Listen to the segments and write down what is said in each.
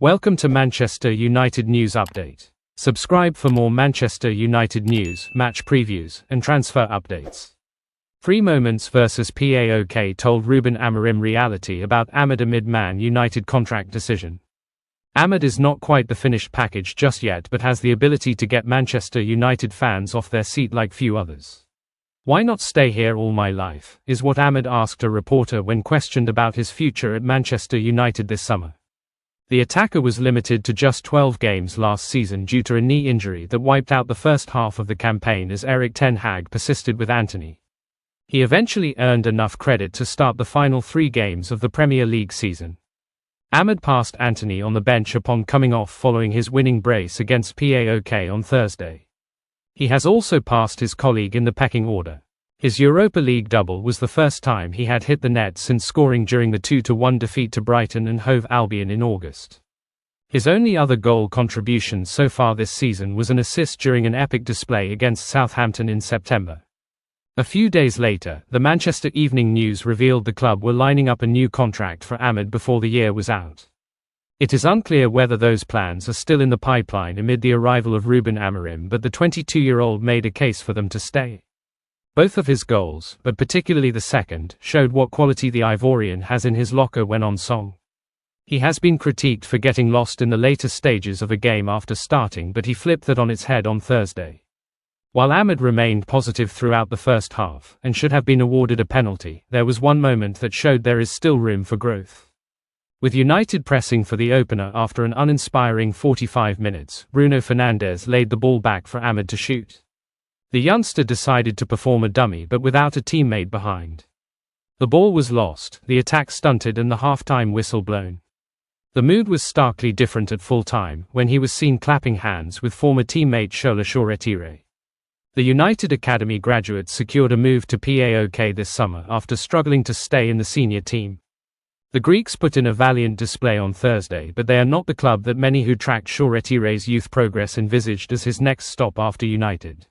Welcome to Manchester United News Update. Subscribe for more Manchester United news, match previews, and transfer updates. 3 moments versus Paok told Ruben Amorim reality about Ahmed amid Man United contract decision. Ahmed is not quite the finished package just yet, but has the ability to get Manchester United fans off their seat like few others. "Why not stay here all my life?" is what Ahmed asked a reporter when questioned about his future at Manchester United this summer. The attacker was limited to just 12 games last season due to a knee injury that wiped out the first half of the campaign as Erik ten Hag persisted with Antony. He eventually earned enough credit to start the final 3 games of the Premier League season. Ahmed passed Antony on the bench upon coming off following his winning brace against Paok on Thursday. He has also passed his colleague in the pecking order. His Europa League double was the first time he had hit the net since scoring during the 2-1 defeat to Brighton and Hove Albion in August. His only other goal contribution so far this season was an assist during an epic display against Southampton in September. A few days later, the Manchester Evening News revealed the club were lining up a new contract for Ahmed before the year was out. It is unclear whether those plans are still in the pipeline amid the arrival of Ruben Amorim, but the 22-year-old made a case for them to stay. Both of his goals, but particularly the second, showed what quality the Ivorian has in his locker when on song. He has been critiqued for getting lost in the later stages of a game after starting, but he flipped that on its head on Thursday. While Ahmed remained positive throughout the first half, and should have been awarded a penalty, there was one moment that showed there is still room for growth. With United pressing for the opener after an uninspiring 45 minutes, Bruno Fernandes laid the ball back for Ahmed to shoot. The youngster decided to perform a dummy but without a teammate behind. The ball was lost, the attack stunted and the half-time whistle blown. The mood was starkly different at full-time, when he was seen clapping hands with former teammate Kolo. The United Academy graduate secured a move to Paok this summer after struggling to stay in the senior team. The Greeks put in a valiant display on Thursday, but they are not the club that many who tracked Gyökeres' youth progress envisaged as his next stop after United.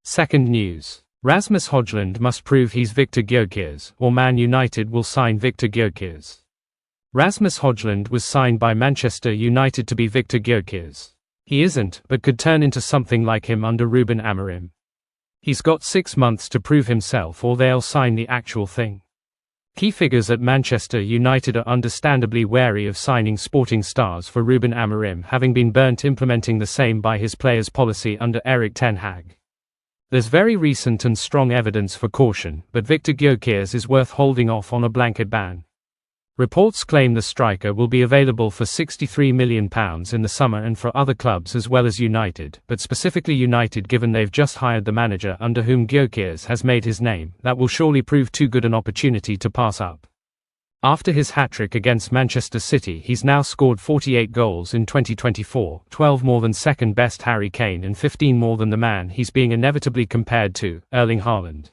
Second news. Rasmus Hojlund must prove he's Viktor Gyökeres, or Man United will sign Viktor Gyökeres. Rasmus Hojlund was signed by Manchester United to be Viktor Gyökeres. He isn't, but could turn into something like him under Ruben Amorim. He's got 6 months to prove himself or they'll sign the actual thing. Key figures at Manchester United are understandably wary of signing sporting stars for Ruben Amorim, having been burnt implementing the same by his players' policy under Erik ten Hag. There's very recent and strong evidence for caution, but Viktor Gyökeres is worth holding off on a blanket ban. Reports claim the striker will be available for £63 million in the summer and for other clubs as well as United, but specifically United given they've just hired the manager under whom Gyökeres has made his name. That will surely prove too good an opportunity to pass up. After his hat-trick against Manchester City, he's now scored 48 goals in 2024, 12 more than second-best Harry Kane and 15 more than the man he's being inevitably compared to, Erling Haaland.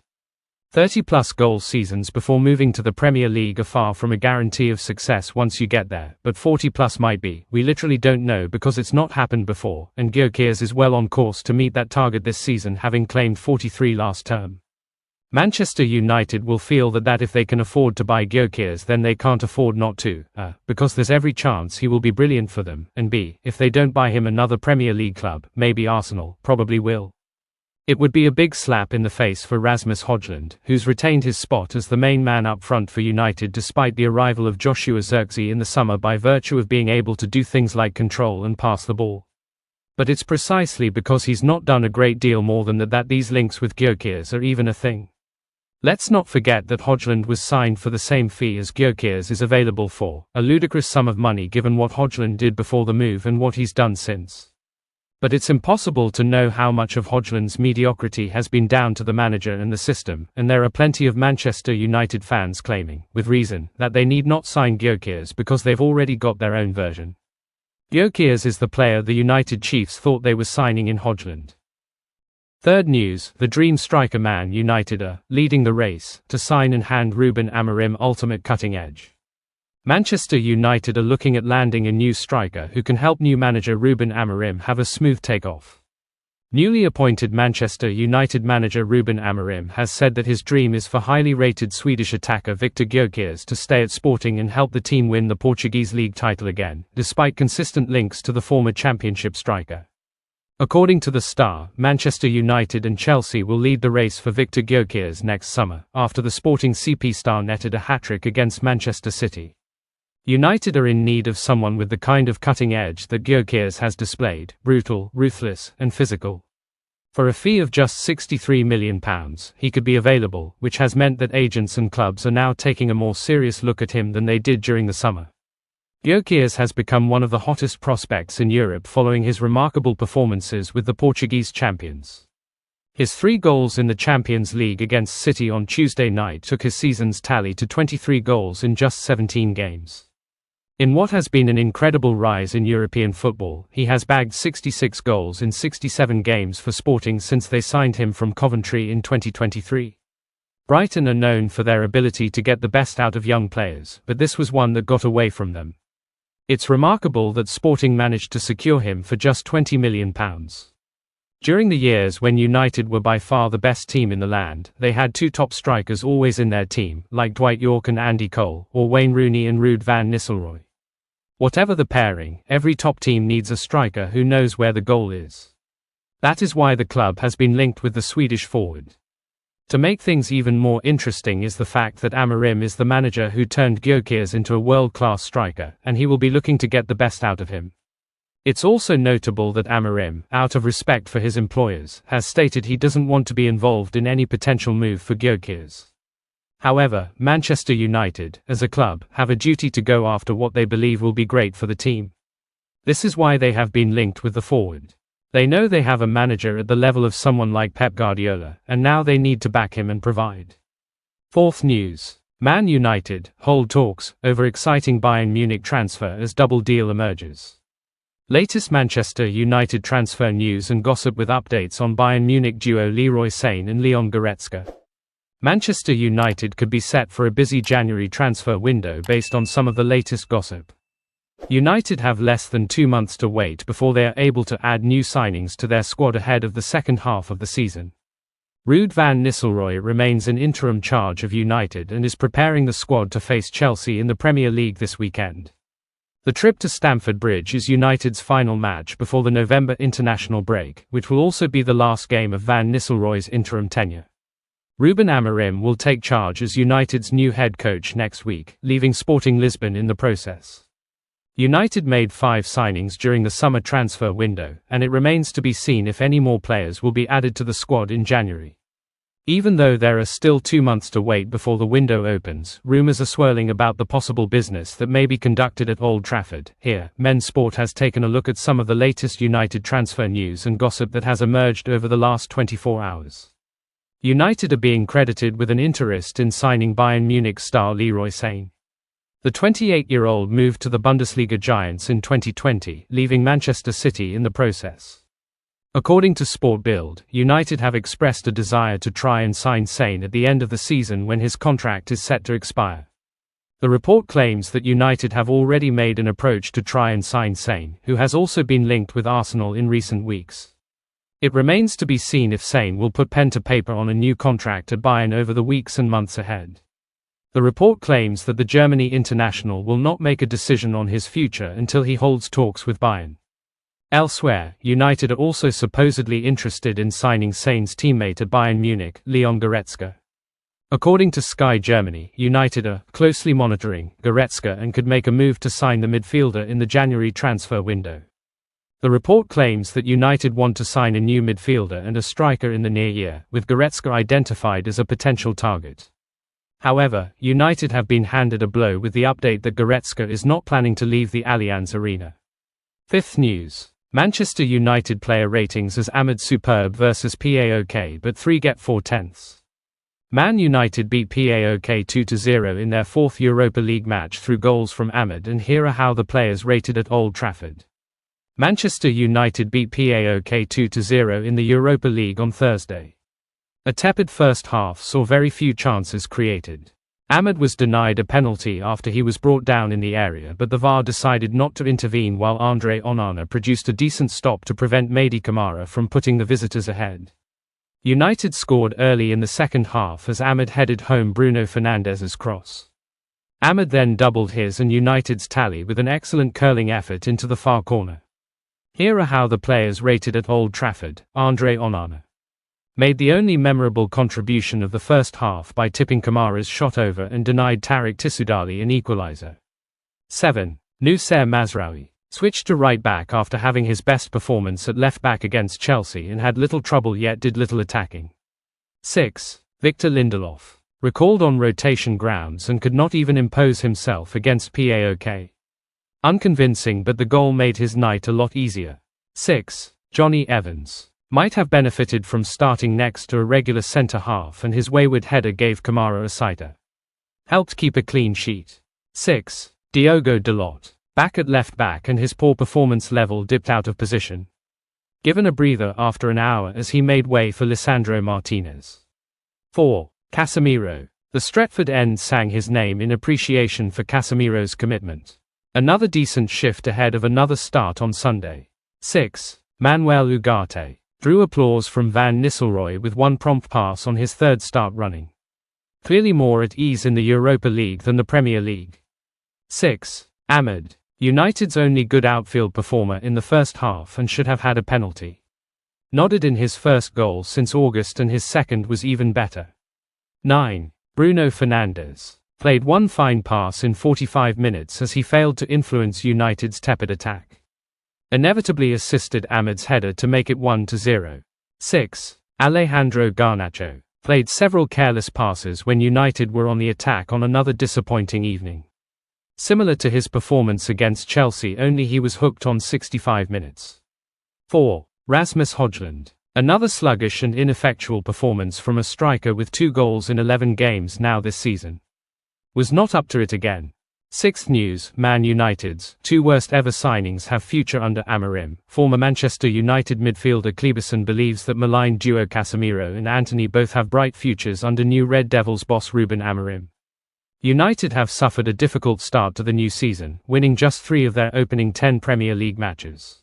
30-plus goal seasons before moving to the Premier League are far from a guarantee of success once you get there, but 40-plus might be. We literally don't know because it's not happened before, and Gyökeres is well on course to meet that target this season, having claimed 43 last term. Manchester United will feel that if they can afford to buy Gyökeres then they can't afford not to, because there's every chance he will be brilliant for them, and b, if they don't buy him another Premier League club, maybe Arsenal, probably will. It would be a big slap in the face for Rasmus Hojlund, who's retained his spot as the main man up front for United despite the arrival of Joshua Zirkzee in the summer by virtue of being able to do things like control and pass the ball. But it's precisely because he's not done a great deal more than that these links with Gyökeres are even a thing. Let's not forget that Hojlund was signed for the same fee as Gyökeres is available for, a ludicrous sum of money given what Hojlund did before the move and what he's done since. But it's impossible to know how much of Hojlund's mediocrity has been down to the manager and the system, and there are plenty of Manchester United fans claiming, with reason, that they need not sign Gyökeres because they've already got their own version. Gyökeres is the player the United Chiefs thought they were signing in Hojlund. Third news, the dream striker Man United are leading the race to sign and hand Ruben Amorim ultimate cutting edge. Manchester United are looking at landing a new striker who can help new manager Ruben Amorim have a smooth takeoff. Newly appointed Manchester United manager Ruben Amorim has said that his dream is for highly rated Swedish attacker Viktor Gyökeres to stay at Sporting and help the team win the Portuguese league title again, despite consistent links to the former Championship striker. According to the Star, Manchester United and Chelsea will lead the race for Viktor Gyökeres next summer, after the Sporting CP star netted a hat-trick against Manchester City. United are in need of someone with the kind of cutting edge that Gyökeres has displayed: brutal, ruthless, and physical. For a fee of just £63 million, he could be available, which has meant that agents and clubs are now taking a more serious look at him than they did during the summer. Gyökeres has become one of the hottest prospects in Europe following his remarkable performances with the Portuguese champions. His 3 goals in the Champions League against City on Tuesday night took his season's tally to 23 goals in just 17 games. In what has been an incredible rise in European football, he has bagged 66 goals in 67 games for Sporting since they signed him from Coventry in 2023. Brighton are known for their ability to get the best out of young players, but this was one that got away from them. It's remarkable that Sporting managed to secure him for just £20 million. During the years when United were by far the best team in the land, they had 2 top strikers always in their team, like Dwight Yorke and Andy Cole, or Wayne Rooney and Ruud van Nistelrooy. Whatever the pairing, every top team needs a striker who knows where the goal is. That is why the club has been linked with the Swedish forward. To make things even more interesting is the fact that Amorim is the manager who turned Gyökeres into a world-class striker, and he will be looking to get the best out of him. It's also notable that Amorim, out of respect for his employers, has stated he doesn't want to be involved in any potential move for Gyökeres. However, Manchester United, as a club, have a duty to go after what they believe will be great for the team. This is why they have been linked with the forward. They know they have a manager at the level of someone like Pep Guardiola, and now they need to back him and provide. Fourth news. Man United hold talks over exciting Bayern Munich transfer as double deal emerges. Latest Manchester United transfer news and gossip with updates on Bayern Munich duo Leroy Sane and Leon Goretzka. Manchester United could be set for a busy January transfer window based on some of the latest gossip. United have less than 2 months to wait before they are able to add new signings to their squad ahead of the second half of the season. Ruud van Nistelrooy remains in interim charge of United and is preparing the squad to face Chelsea in the Premier League this weekend. The trip to Stamford Bridge is United's final match before the November international break, which will also be the last game of Van Nistelrooy's interim tenure. Ruben Amorim will take charge as United's new head coach next week, leaving Sporting Lisbon in the process. United made 5 signings during the summer transfer window, and it remains to be seen if any more players will be added to the squad in January. Even though there are still 2 months to wait before the window opens, rumours are swirling about the possible business that may be conducted at Old Trafford. Here, Men's Sport has taken a look at some of the latest United transfer news and gossip that has emerged over the last 24 hours. United are being credited with an interest in signing Bayern Munich star Leroy Sane. The 28-year-old moved to the Bundesliga giants in 2020, leaving Manchester City in the process. According to Sport Bild, United have expressed a desire to try and sign Sane at the end of the season when his contract is set to expire. The report claims that United have already made an approach to try and sign Sane, who has also been linked with Arsenal in recent weeks. It remains to be seen if Sane will put pen to paper on a new contract at Bayern over the weeks and months ahead. The report claims that the Germany international will not make a decision on his future until he holds talks with Bayern. Elsewhere, United are also supposedly interested in signing Sane's teammate at Bayern Munich, Leon Goretzka. According to Sky Germany, United are closely monitoring Goretzka and could make a move to sign the midfielder in the January transfer window. The report claims that United want to sign a new midfielder and a striker in the near year, with Goretzka identified as a potential target. However, United have been handed a blow with the update that Goretzka is not planning to leave the Allianz Arena. Fifth news. Manchester United player ratings as Ahmed superb versus Paok, but 3 get 4/10. Man United beat Paok 2-0 in their 4th Europa League match through goals from Ahmed, and here are how the players rated at Old Trafford. Manchester United beat Paok 2-0 in the Europa League on Thursday. A tepid first half saw very few chances created. Ahmed was denied a penalty after he was brought down in the area, but the VAR decided not to intervene while Andre Onana produced a decent stop to prevent Mehdi Kamara from putting the visitors ahead. United scored early in the second half as Ahmed headed home Bruno Fernandes's cross. Ahmed then doubled his and United's tally with an excellent curling effort into the far corner. Here are how the players rated at Old Trafford. Andre Onana made the only memorable contribution of the first half by tipping Kamara's shot over and denied Tariq Tissoudali an equaliser. 7. Noussair Mazraoui switched to right back after having his best performance at left back against Chelsea and had little trouble yet did little attacking. 6. Victor Lindelof recalled on rotation grounds and could not even impose himself against Paok. Unconvincing, but the goal made his night a lot easier. 6. Johnny Evans might have benefited from starting next to a regular centre-half, and his wayward header gave Kamara a sighter. Helped keep a clean sheet. 6. Diogo Dalot back at left back, and his poor performance level dipped out of position. Given a breather after an hour as he made way for Lisandro Martinez. 4. Casemiro. The Stretford end sang his name in appreciation for Casemiro's commitment. Another decent shift ahead of another start on Sunday. 6. Manuel Ugarte drew applause from Van Nistelrooy with one prompt pass on his third start running. Clearly more at ease in the Europa League than the Premier League. 6. Ahmed, United's only good outfield performer in the first half and should have had a penalty. Nodded in his first goal since August, and his second was even better. 9. Bruno Fernandes played one fine pass in 45 minutes as he failed to influence United's tepid attack. Inevitably assisted Ahmed's header to make it 1-0. 6. Alejandro Garnacho played several careless passes when United were on the attack on another disappointing evening. Similar to his performance against Chelsea, only he was hooked on 65 minutes. 4. Rasmus Hojlund. Another sluggish and ineffectual performance from a striker with 2 goals in 11 games now this season. Was not up to it again. 6th news, Man United's 2 worst ever signings have future under Amorim. Former Manchester United midfielder Kleberson believes that maligned duo Casemiro and Antony both have bright futures under new Red Devils boss Ruben Amorim. United have suffered a difficult start to the new season, winning just 3 of their opening 10 Premier League matches.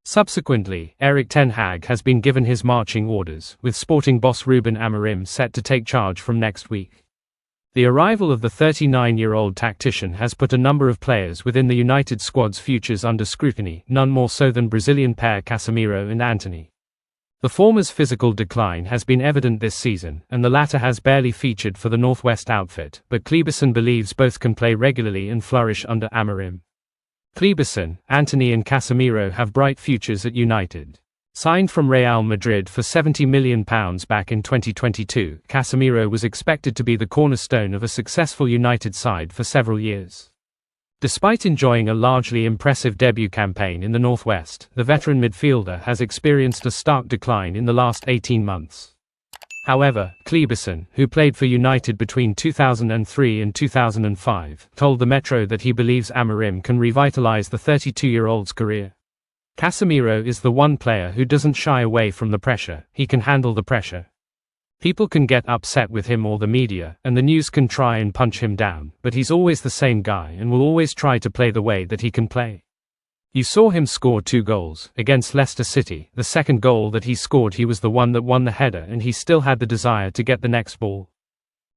Subsequently, Erik ten Hag has been given his marching orders, with Sporting boss Ruben Amorim set to take charge from next week. The arrival of the 39-year-old tactician has put a number of players within the United squad's futures under scrutiny, none more so than Brazilian pair Casemiro and Antony. The former's physical decline has been evident this season, and the latter has barely featured for the Northwest outfit, but Kleberson believes both can play regularly and flourish under Amorim. Kleberson, Antony and Casemiro have bright futures at United. Signed from Real Madrid for £70 million back in 2022, Casemiro was expected to be the cornerstone of a successful United side for several years. Despite enjoying a largely impressive debut campaign in the Northwest, the veteran midfielder has experienced a stark decline in the last 18 months. However, Kleberson, who played for United between 2003 and 2005, told the Metro that he believes Amorim can revitalize the 32-year-old's career. Casemiro is the one player who doesn't shy away from the pressure. He can handle the pressure. People can get upset with him or the media, and the news can try and punch him down, but he's always the same guy and will always try to play the way that he can play. You saw him score 2 goals against Leicester City. The second goal that he scored, he was the one that won the header, and he still had the desire to get the next ball.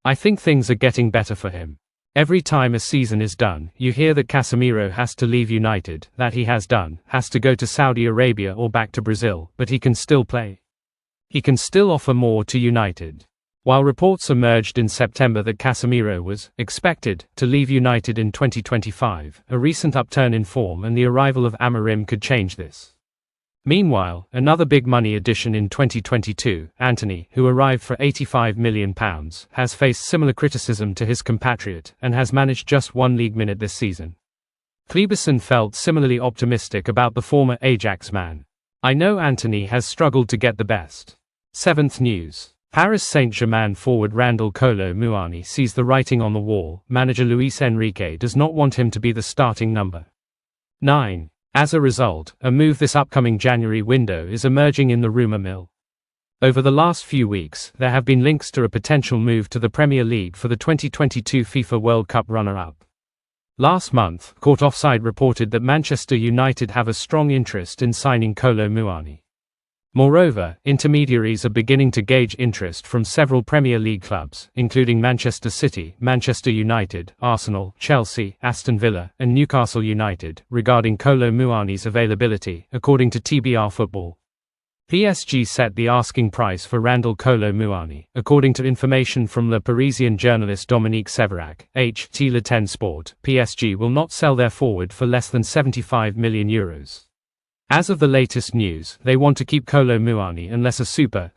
I think things are getting better for him. Every time a season is done, you hear that Casemiro has to leave United, that he has done, has to go to Saudi Arabia or back to Brazil, but he can still play. He can still offer more to United. While reports emerged in September that Casemiro was expected to leave United in 2025, a recent upturn in form and the arrival of Amorim could change this. Meanwhile, another big money addition in 2022, Antony, who arrived for £85 million, has faced similar criticism to his compatriot and has managed just 1 league minute this season. Kleberson felt similarly optimistic about the former Ajax man. I know Antony has struggled to get the best. 7th news. Paris Saint-Germain forward Randal Kolo Muani sees the writing on the wall. Manager Luis Enrique does not want him to be the starting number 9. As a result, a move this upcoming January window is emerging in the rumor mill. Over the last few weeks, there have been links to a potential move to the Premier League for the 2022 FIFA World Cup runner-up. Last month, Court Offside reported that Manchester United have a strong interest in signing Kolo Muani. Moreover, intermediaries are beginning to gauge interest from several Premier League clubs, including Manchester City, Manchester United, Arsenal, Chelsea, Aston Villa, and Newcastle United, regarding Kolo Muani's availability, according to TBR Football. PSG set the asking price for Randal Kolo Muani, according to information from Le Parisien journalist Dominique Séverac, HT Le Ten Sport. PSG will not sell their forward for less than €75 million. As of the latest news, they want to keep Kolo Muani unless a super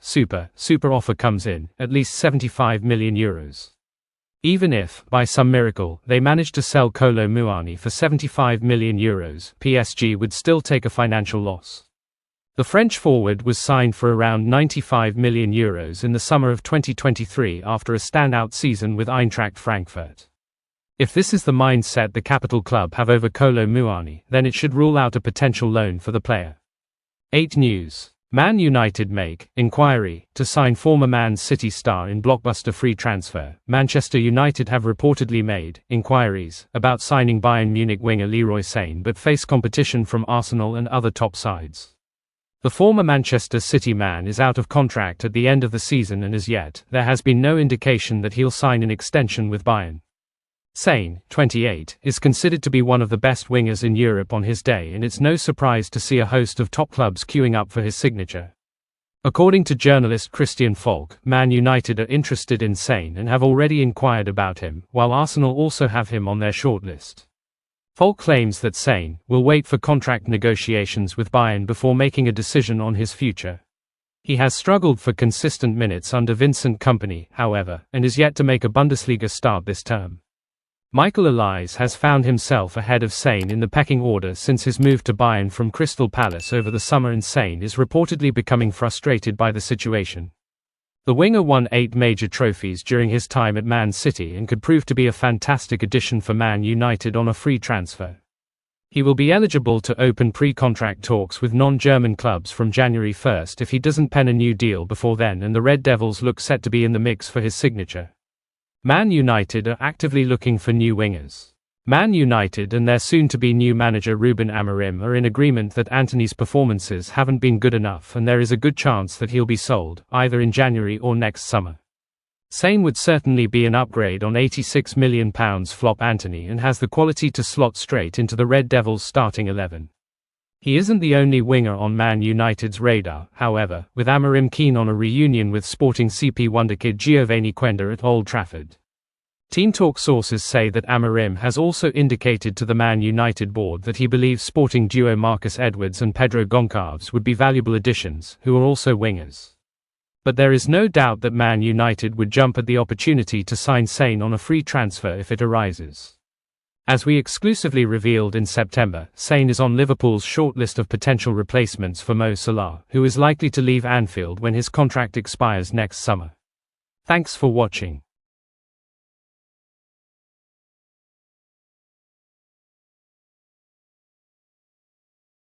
offer comes in, at least €75 million. Even if, by some miracle, they manage to sell Kolo Muani for €75 million, PSG would still take a financial loss. The French forward was signed for around €95 million in the summer of 2023 after a standout season with Eintracht Frankfurt. If this is the mindset the capital club have over Kolo Muani, then it should rule out a potential loan for the player. 8 News. Man United make inquiry to sign former Man City star in blockbuster free transfer. Manchester United have reportedly made inquiries about signing Bayern Munich winger Leroy Sane but face competition from Arsenal and other top sides. The former Manchester City man is out of contract at the end of the season, and as yet, there has been no indication that he'll sign an extension with Bayern. Sane, 28, is considered to be one of the best wingers in Europe on his day, and it's no surprise to see a host of top clubs queuing up for his signature. According to journalist Christian Falk, Man United are interested in Sane and have already inquired about him, while Arsenal also have him on their shortlist. Falk claims that Sane will wait for contract negotiations with Bayern before making a decision on his future. He has struggled for consistent minutes under Vincent Kompany, however, and is yet to make a Bundesliga start this term. Michael Elias has found himself ahead of Sane in the pecking order since his move to Bayern from Crystal Palace over the summer, and Sane is reportedly becoming frustrated by the situation. The winger won 8 major trophies during his time at Man City and could prove to be a fantastic addition for Man United on a free transfer. He will be eligible to open pre-contract talks with non-German clubs from January 1st if he doesn't pen a new deal before then, and the Red Devils look set to be in the mix for his signature. Man United are actively looking for new wingers. Man United and their soon-to-be new manager Ruben Amorim are in agreement that Antony's performances haven't been good enough, and there is a good chance that he'll be sold, either in January or next summer. Sane would certainly be an upgrade on £86 million flop Antony and has the quality to slot straight into the Red Devils' starting 11. He isn't the only winger on Man United's radar, however, with Amorim keen on a reunion with Sporting CP wonderkid Giovanni Quenda at Old Trafford. Team Talk sources say that Amorim has also indicated to the Man United board that he believes Sporting duo Marcus Edwards and Pedro Goncalves would be valuable additions, who are also wingers. But there is no doubt that Man United would jump at the opportunity to sign Sane on a free transfer if it arises. As we exclusively revealed in September, Sane is on Liverpool's shortlist of potential replacements for Mo Salah, who is likely to leave Anfield when his contract expires next summer. Thanks for watching.